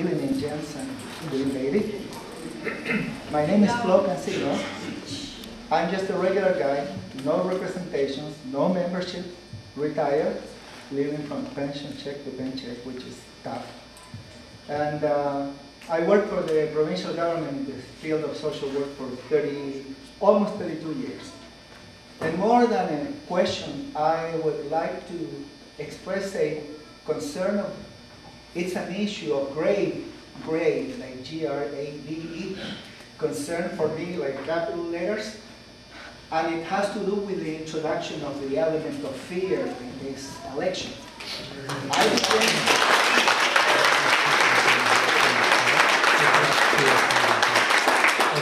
evening, gents and good lady. My name is Flo Cancino. I'm just a regular guy, no representations, no membership, retired, living from pension check to pension check, which is tough. And I work for the provincial government in the field of social work for almost 32 years. And more than a question, I would like to express a concern of, it's an issue of grave, like G-R-A-V-E, concern for me, like capital letters, and it has to do with the introduction of the element of fear in this election.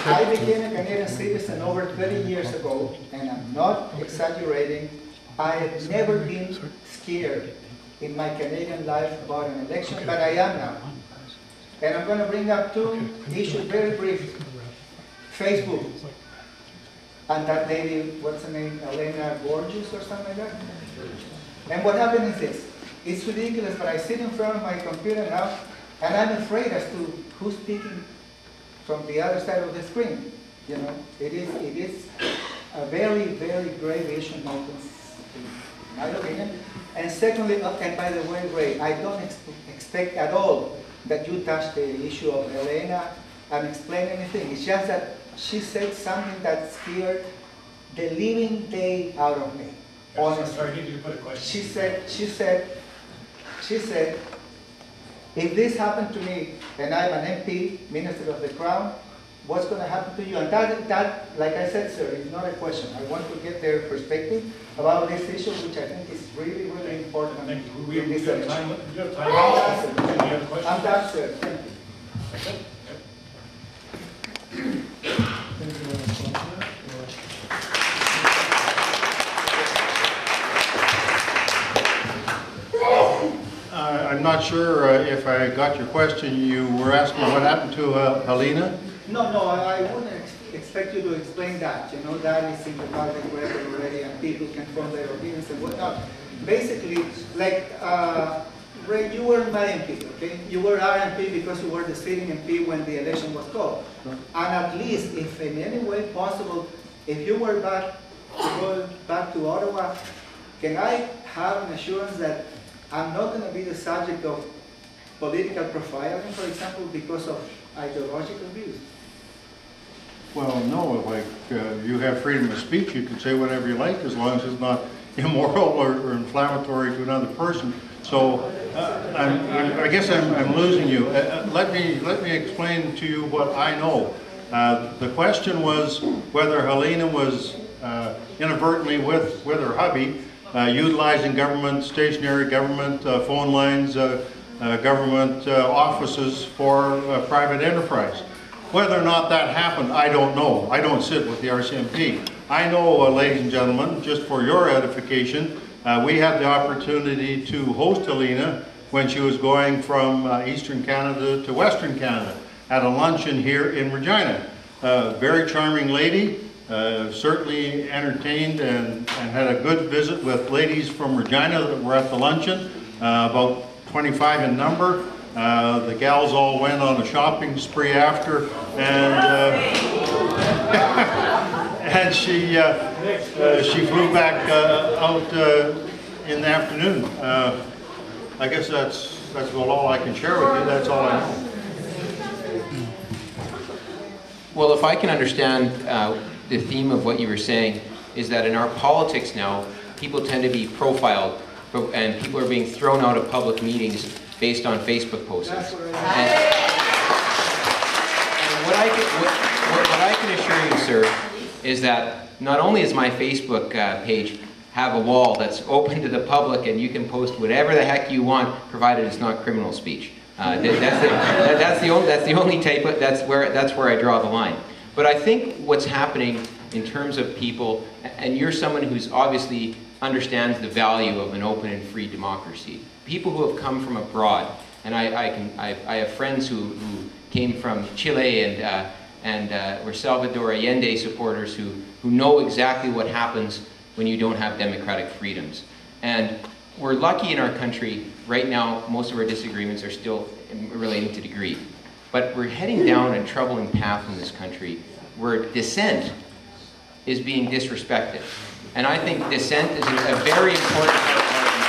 I became a Canadian citizen over 30 years ago, and I'm not exaggerating. I have never been scared in my Canadian life about an election, but I am now. And I'm going to bring up two issues very briefly. Facebook, and that lady, what's her name, Elena Gorgeous or something like that? And what happened is this. It's ridiculous, but I sit in front of my computer now, and I'm afraid as to who's speaking from the other side of the screen. You know, it is a very, very grave issue, in my opinion. And secondly, and by the way, Ray, I don't expect at all that you touch the issue of Elena and explain anything. It's just that she said something that scared the living day out of me. Honestly. Sorry, did you put a question? She said, if this happened to me, and I'm an MP, Minister of the Crown, what's going to happen to you? And that, like I said, sir, is not a question. I want to get their perspective about this issue, which I think is really, really important. Thank you. We have time. I'm done, sir. Thank you. I'm not sure if I got your question. You were asking what happened to Helena? No, I wouldn't expect you to explain that. You know, that is in the public record already, and people can form their opinions and whatnot. Basically, like, Ray, you were my MP, okay? You were our MP because you were the sitting MP when the election was called. And at least, if in any way possible, if you were going back to Ottawa, can I have an assurance that I'm not going to be the subject of political profiling, for example, because of ideological views? Well, no. Like, you have freedom of speech. You can say whatever you like as long as it's not immoral or inflammatory to another person. So I guess I'm losing you. Let me explain to you what I know. The question was whether Helena was inadvertently with her hubby utilizing government, stationary government phone lines, government offices for private enterprise. Whether or not that happened, I don't know. I don't sit with the RCMP. I know, ladies and gentlemen, just for your edification, we had the opportunity to host Helena when she was going from Eastern Canada to Western Canada at a luncheon here in Regina. Very charming lady. Certainly entertained and had a good visit with ladies from Regina that were at the luncheon, about 25 in number. The gals all went on a shopping spree after, and and she flew back out in the afternoon. I guess that's all I can share with you. That's all I know. Well, if I can understand the theme of what you were saying, is that in our politics now, people tend to be profiled, and people are being thrown out of public meetings based on Facebook posts. And what I can assure you, sir, is that not only is my Facebook page have a wall that's open to the public and you can post whatever the heck you want, provided it's not criminal speech. That's the only type of, that's where I draw the line. But I think what's happening in terms of people, and you're someone who's obviously understands the value of an open and free democracy. People who have come from abroad, and I have friends who came from Chile and were Salvador Allende supporters who know exactly what happens when you don't have democratic freedoms. And we're lucky in our country, right now, most of our disagreements are still relating to degree. But we're heading down a troubling path in this country where dissent is being disrespected. And I think dissent is a very important part of our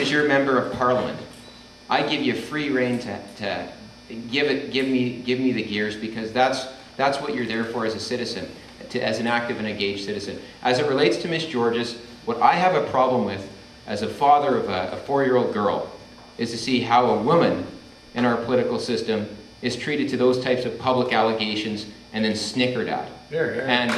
as your member of parliament, I give you free rein to give me the gears, because that's what you're there for as a citizen, as an active and engaged citizen. As it relates to Miss George's, what I have a problem with as a father of a 4-year-old girl is to see how a woman in our political system is treated to those types of public allegations and then snickered at. And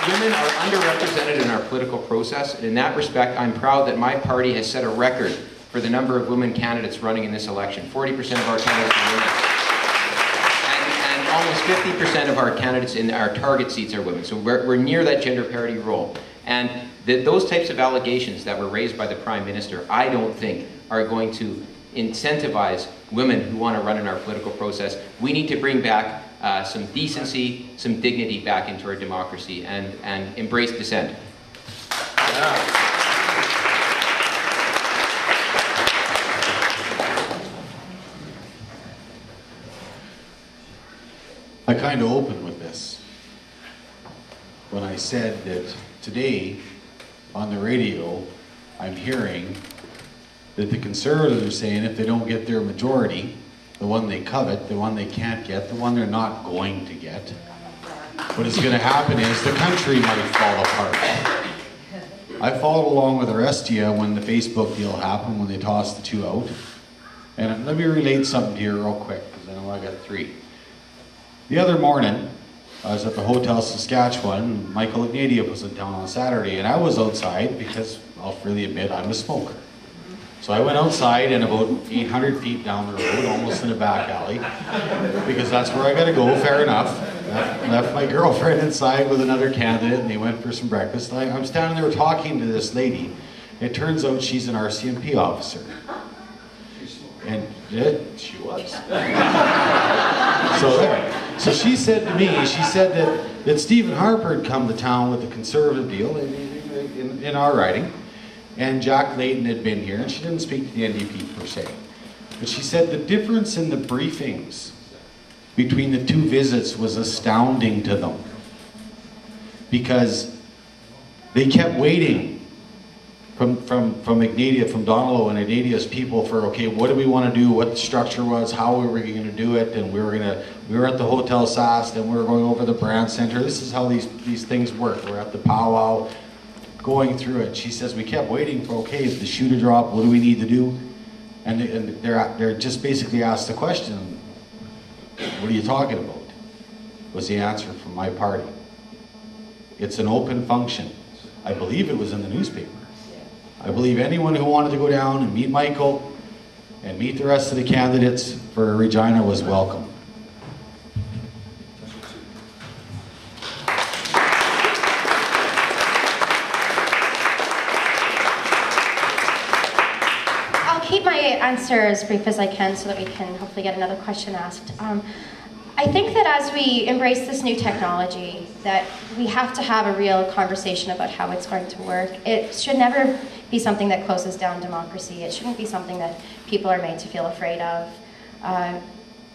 women are underrepresented in our political process, and in that respect, I'm proud that my party has set a record for the number of women candidates running in this election. 40% of our candidates are women. And almost 50% of our candidates in our target seats are women. So we're near that gender parity role. And those types of allegations that were raised by the Prime Minister, I don't think are going to incentivize women who want to run in our political process. We need to bring back some decency, some dignity back into our democracy, and embrace dissent. Yeah. I kind of opened with this when I said that today on the radio I'm hearing that the Conservatives are saying if they don't get their majority, the one they covet, the one they can't get, the one they're not going to get, what is going to happen is the country might fall apart. I followed along with the rest of you when the Facebook deal happened, when they tossed the two out. And let me relate something to you real quick, because I know I got 3. The other morning, I was at the Hotel Saskatchewan, and Michael Ignatieff was in town on Saturday, and I was outside because, I'll freely admit, I'm a smoker. So I went outside and about 800 feet down the road, almost in a back alley, because that's where I gotta go, fair enough. Left my girlfriend inside with another candidate, and they went for some breakfast. I'm standing there talking to this lady. It turns out she's an RCMP officer. And she was. So there. So she said to me, she said that Stephen Harper had come to town with the Conservative deal in our riding, and Jack Layton had been here, and she didn't speak to the NDP per se. But she said the difference in the briefings between the 2 visits was astounding to them, because they kept waiting from Ignatieff, from Donalow and Ignatieff's people for, okay, what do we want to do, what the structure was, how were we going to do it, and we were at the Hotel Sask, and we were going over the Brand Center. This is how these things work. We're at the powwow, going through it. She says we kept waiting for, okay, if the shoe to drop, what do we need to do? And they're just basically asked the question, what are you talking about? Was the answer from my party. It's an open function. I believe it was in the newspaper. I believe anyone who wanted to go down and meet Michael and meet the rest of the candidates for Regina was welcome. I'll keep my answer as brief as I can so that we can hopefully get another question asked. I think that as we embrace this new technology, that we have to have a real conversation about how it's going to work. It should never be something that closes down democracy. It shouldn't be something that people are made to feel afraid of.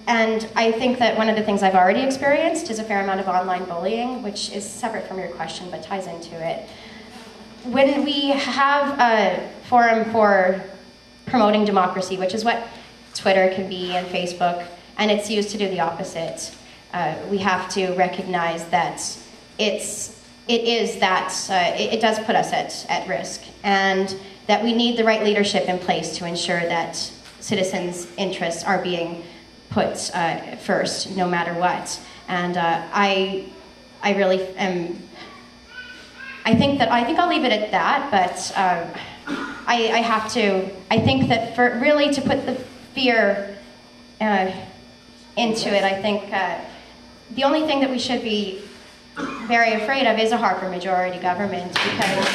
And I think that one of the things I've already experienced is a fair amount of online bullying, which is separate from your question but ties into it. When we have a forum for promoting democracy, which is what Twitter can be and Facebook, and it's used to do the opposite, we have to recognize that it does put us at risk, and that we need the right leadership in place to ensure that citizens' interests are being put first, no matter what. And I really am. I think I'll leave it at that. But I think that for really to put the fear into it, I think the only thing that we should be very afraid of is a Harper majority government, because